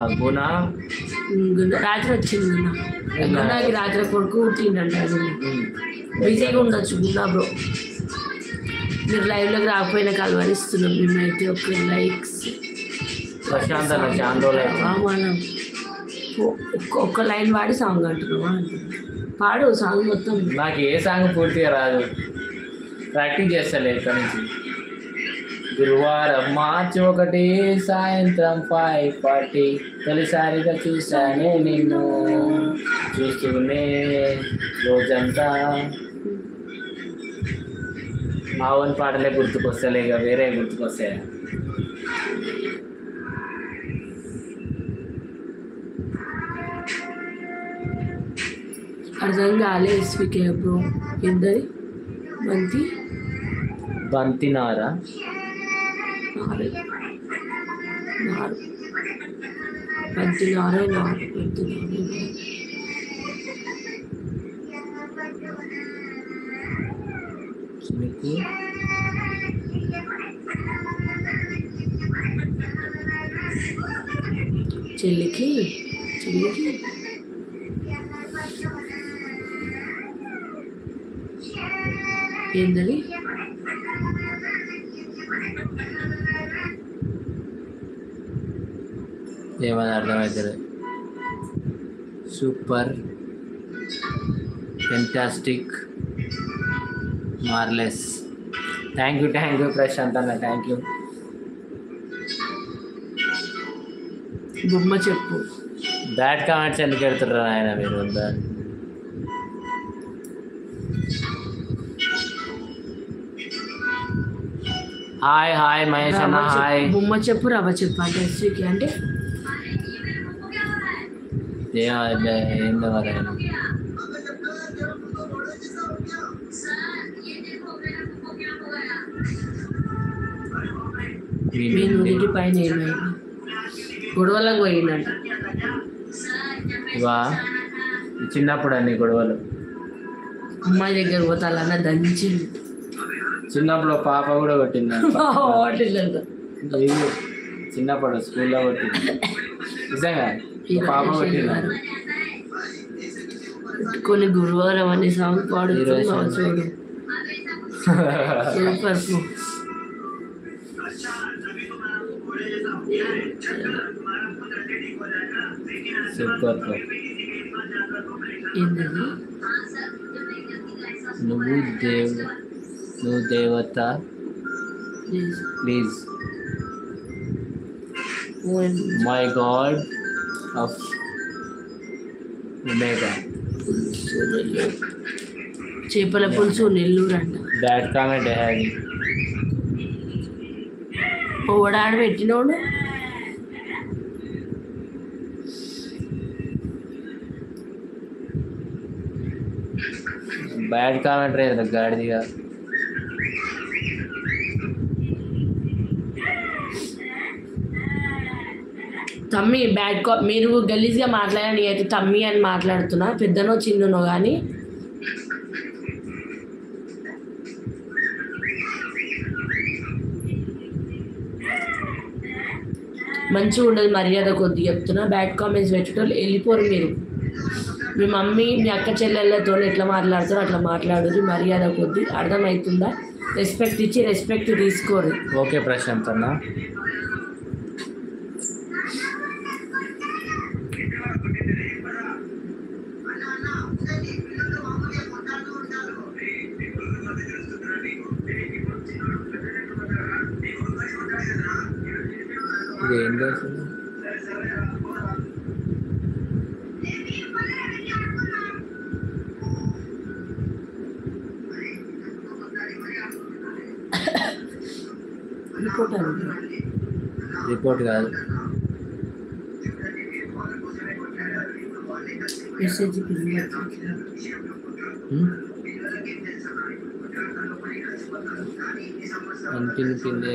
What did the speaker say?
గుణ రాత్రి వచ్చింది గుణకి రాత్రి కొడుకు పుట్టిండంట బిజీగా ఉండొచ్చు గుణ బ్రో. మీరు లైవ్లోకి రాకపోయినా కలవరిస్తున్నాం మేమైతే. ఒక లైక్స్ ప్రశాంత్ అన్న చాలా మనం ఒక్క లైన్ పాడి సాంగ్ అంటున్నావా? పాడు సాంగ్ మొత్తం. నాకు ఏ సాంగ్ పూర్తిగా రాదు, ప్రాక్టీస్ చేస్తలే ఇక్కడ నుంచి. గురువారం మార్చి 1 సాయంత్రం 5:40 తొలిసారిగా చూశానే నిన్ను, చూస్తూనే రోజంతా. మావన్ పాటలే గుర్తుకొస్తలే, ఇక వేరే గుర్తుకొస్తాయి. అర్థం కాలే. ఎస్వికే బ్రో ఎందరి బంతినారా బంతినారే నీకు చెల్లికి ఏందని ఏమని అర్థమవుతుంది. Super, fantastic, marvellous. Thank you Prashanth అన్న, థ్యాంక్ యూ. బొమ్మ చెప్పు. బ్యాడ్ కామెంట్స్ ఎందుకు పెడుతున్నారు ఆయన మీరు? హాయ్ మహేష్ అన్న, హాయ్. బొమ్మ చెప్పు రవ్వ చెప్పు అంటే ఎస్వికి అంటే ఏందో మరి ఆయన. మీ నుడికి పైన ఏమైంది? గొడవలకు పోయిందంట. ఇవా చిన్నప్పుడు అన్ని గొడవలు. అమ్మాయి దగ్గర పోతాలన్న దంచింది. చిన్నప్పుడు పాప కూడా కొట్టింది. చిన్నప్పుడు స్కూల్లో కొట్టింది నిజంగా. పాప కొట్టింది. కొన్ని గురువారం అనే సాంగ్ పాడుతుంది చూడు. సూపర్. సూపర్. ఏంటది? నువ్వు దేవత please, my god of Omega. చేపల పులుసు నెల్లూరు అంట. Bad comment having. ఓడాడు పెట్టినోడు. బ్యాడ్ కామెంట్ రేదు గాడిదిగా. తమ్మి మీరు గలీజ్గా మాట్లాడండి. అయితే తమ్మి అని మాట్లాడుతున్నా, పెద్దనో చిన్ననో కానీ. మంచిగా ఉండదు మర్యాద కొద్ది చెప్తున్నా. బ్యాడ్ కామెంట్స్ పెట్టేటోళ్ళు వెళ్ళిపోరు. మీరు మీ మమ్మీ మీ అక్క చెల్లెళ్ళతో ఎట్లా మాట్లాడుతారో అట్లా మాట్లాడదు. మర్యాద కొద్ది అర్థమవుతుందా? రెస్పెక్ట్ ఇచ్చి రెస్పెక్ట్ తీసుకోరు. ఓకే ప్రశాంత్ అన్న. ఏం చేస్తుంది? రిపోర్ట్ కాదు, మెసేజ్. ఇంటిని పిండే